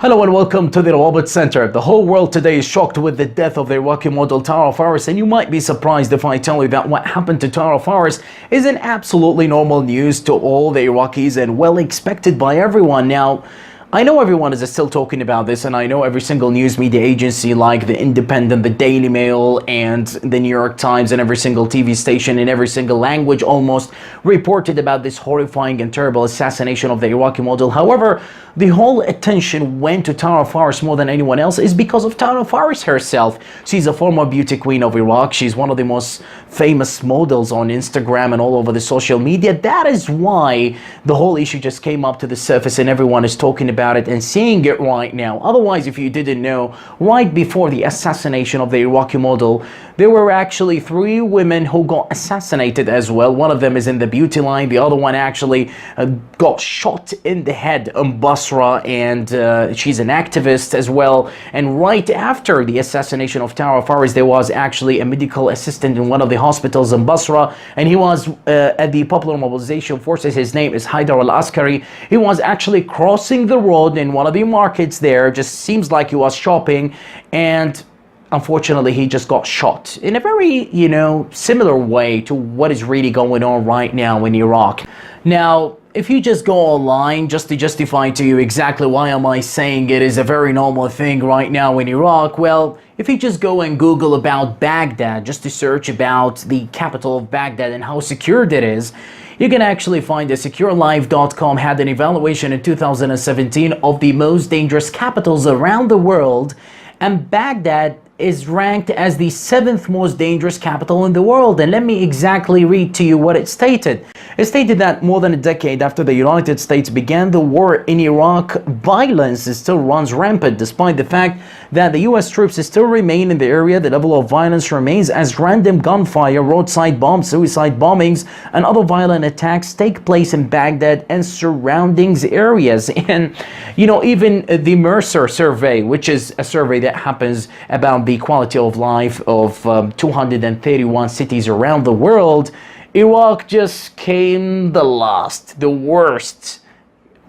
Hello and welcome to the Robot Center. The whole world today is shocked with the death of the Iraqi model Tower Faris, and you might be surprised if I tell you that what happened to Tower Faris is an absolutely normal news to all the Iraqis and well expected by everyone. Now, I know everyone is still talking about this, and I know every single news media agency like The Independent, the Daily Mail, and the New York Times, and every single TV station in every single language almost reported about this horrifying and terrible assassination of the Iraqi model. However, the whole attention went to Tower Faris more than anyone else is because of Tower Faris herself. She's a former beauty queen of Iraq. She's one of the most famous models on Instagram and all over the social media. That is why the whole issue just came up to the surface and everyone is talking about it and seeing it right now. Otherwise, if you didn't know, right before the assassination of the Iraqi model, there were actually 3 women who got assassinated as well. One of them is in the beauty line. The other one actually got shot in the head in Basra, and she's an activist as well. And right after the assassination of Tower Faris, there was actually a medical assistant in one of the hospitals in Basra, and he was at the Popular Mobilization Forces. His name is Haidar al-Askari. He was actually crossing the road in one of the markets there. Just seems like he was shopping, and unfortunately, he just got shot in a very, similar way to what is really going on right now in Iraq. Now, if you just go online just to justify to you exactly why am I saying it is a very normal thing right now in Iraq, well, if you just go and Google about Baghdad, just to search about the capital of Baghdad and how secured it is, you can actually find that SecureLife.com had an evaluation in 2017 of the most dangerous capitals around the world, and Baghdad is ranked as the 7th most dangerous capital in the world. And let me exactly read to you what it stated. It stated that more than a decade after the United States began the war in Iraq, violence still runs rampant. Despite the fact that the US troops still remain in the area, the level of violence remains as random gunfire, roadside bombs, suicide bombings, and other violent attacks take place in Baghdad and surroundings areas. And, even the Mercer survey, which is a survey that happens about the quality of life of 231 cities around the world, Iraq just came the worst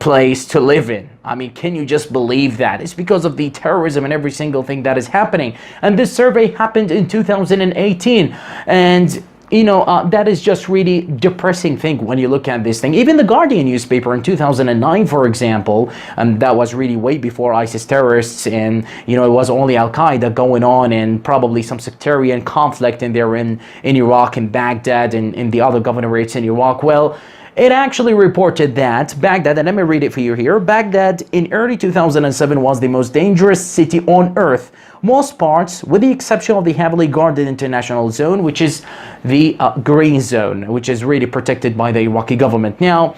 place to live in. I mean, can you just believe that? It's because of the terrorism and every single thing that is happening. And this survey happened in 2018. And that is just really depressing thing when you look at this thing. Even the Guardian newspaper in 2009, for example, and that was really way before ISIS terrorists, and it was only Al-Qaeda going on and probably some sectarian conflict in there in Iraq and Baghdad and in the other governorates in Iraq. Well, it actually reported that Baghdad, and let me read it for you here, Baghdad in early 2007 was the most dangerous city on earth. Most parts, with the exception of the heavily guarded international zone, which is the green zone, which is really protected by the Iraqi government. Now,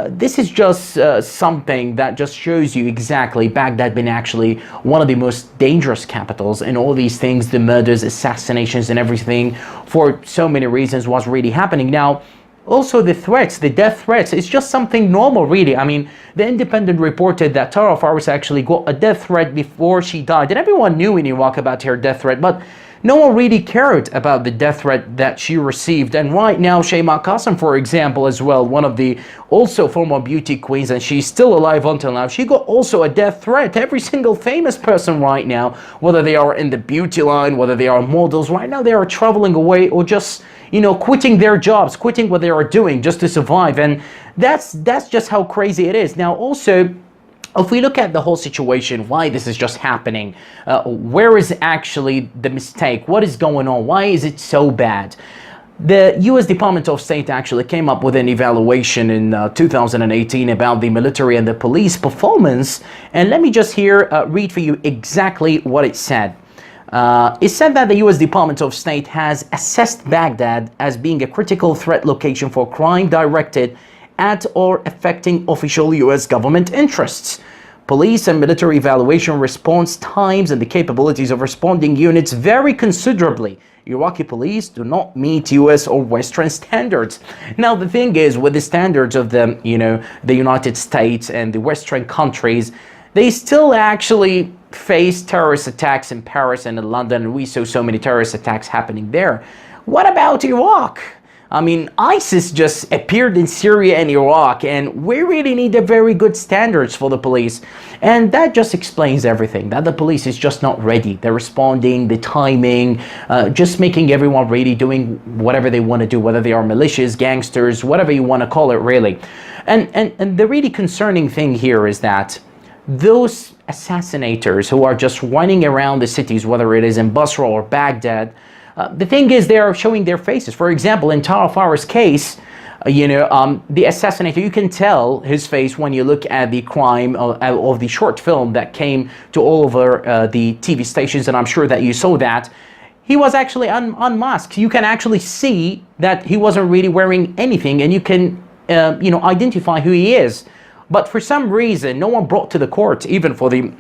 this is just something that just shows you exactly Baghdad being actually one of the most dangerous capitals, and all these things, the murders, assassinations, and everything, for so many reasons, was really happening. Now, also the threats, the death threats, it's just something normal, really. I mean, The Independent reported that Tower Faris actually got a death threat before she died, and everyone knew in Iraq about her death threat, but no one really cared about the death threat that she received. And right now, Shayma Qasim, for example, as well, one of the also former beauty queens, and she's still alive until now, she got also a death threat. Every single famous person right now, whether they are in the beauty line, whether they are models, right now they are traveling away or just, quitting their jobs, quitting what they are doing just to survive. And that's just how crazy it is. Now, also, if we look at the whole situation, why this is just happening, where is actually the mistake? What is going on? Why is it so bad? The US Department of State actually came up with an evaluation in 2018 about the military and the police performance. And let me just read for you exactly what it said. It said that the US Department of State has assessed Baghdad as being a critical threat location for crime directed at or affecting official US government interests. Police and military evaluation response times and the capabilities of responding units vary considerably. Iraqi police do not meet US or Western standards. Now, the thing is, with the standards of the United States and the Western countries, they still actually face terrorist attacks in Paris and in London, and we saw so many terrorist attacks happening there. What about Iraq? I mean, ISIS just appeared in Syria and Iraq, and we really need a very good standards for the police. And that just explains everything, that the police is just not ready. They're responding, the timing, just making everyone ready, doing whatever they want to do, whether they are militias, gangsters, whatever you want to call it, really. And the really concerning thing here is that those assassinators who are just running around the cities, whether it is in Basra or Baghdad, the thing is, they are showing their faces. For example, in Tara Farah's case, the assassinator, you can tell his face when you look at the crime of the short film that came to all over the TV stations, and I'm sure that you saw that. He was actually unmasked. You can actually see that he wasn't really wearing anything, and you can identify who he is. But for some reason, no one brought to the court, even for the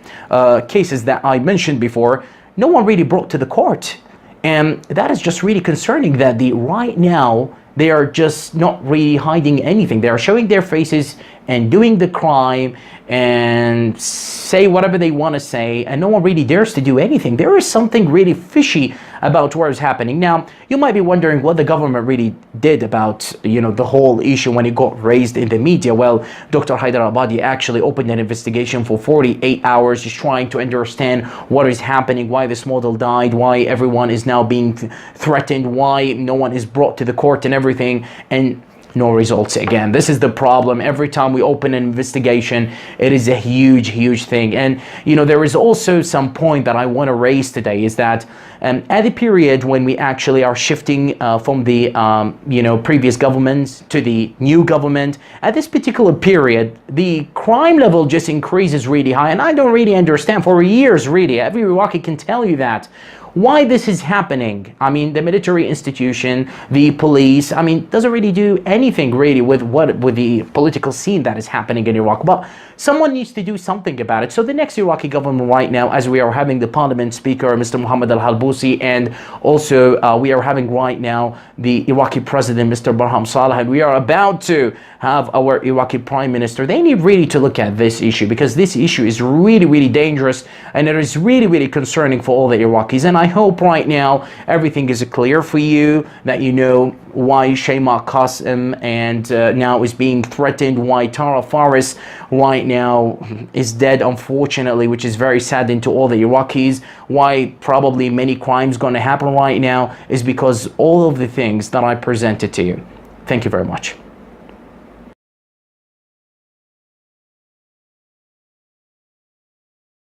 cases that I mentioned before, no one really brought to the court. And that is just really concerning, that right now they are just not really hiding anything. They are showing their faces and doing the crime and say whatever they want to say, and no one really dares to do anything. There is something really fishy about what is happening. Now, you might be wondering what the government really did about, the whole issue when it got raised in the media. Well, Dr. Al-Adhame actually opened an investigation for 48 hours, just trying to understand what is happening, why this model died, why everyone is now being threatened, why no one is brought to the court and everything, and no results again. This is the problem. Every time we open an investigation, it is a huge thing. And there is also some point that I want to raise today, is that at the period when we actually are shifting from the previous governments to the new government, at this particular period, the crime level just increases really high. And I don't really understand, for years really, every Iraqi can tell you that, why this is happening. I mean, the military institution, the police, I mean, doesn't really do anything really with the political scene that is happening in Iraq. But someone needs to do something about it. So the next Iraqi government right now, as we are having the parliament speaker, Mr. Mohammed Al-Halbousi, and also we are having right now the Iraqi president, Mr. Barham Saleh, and we are about to have our Iraqi prime minister. They need really to look at this issue, because this issue is really dangerous, and it is really concerning for all the Iraqis. And I hope right now everything is clear for you, that you know why Shayma Qasim and now is being threatened, why Tara Faris right now is dead, unfortunately, which is very saddening to all the Iraqis, why probably many crimes going to happen right now is because all of the things that I presented to you. Thank you very much.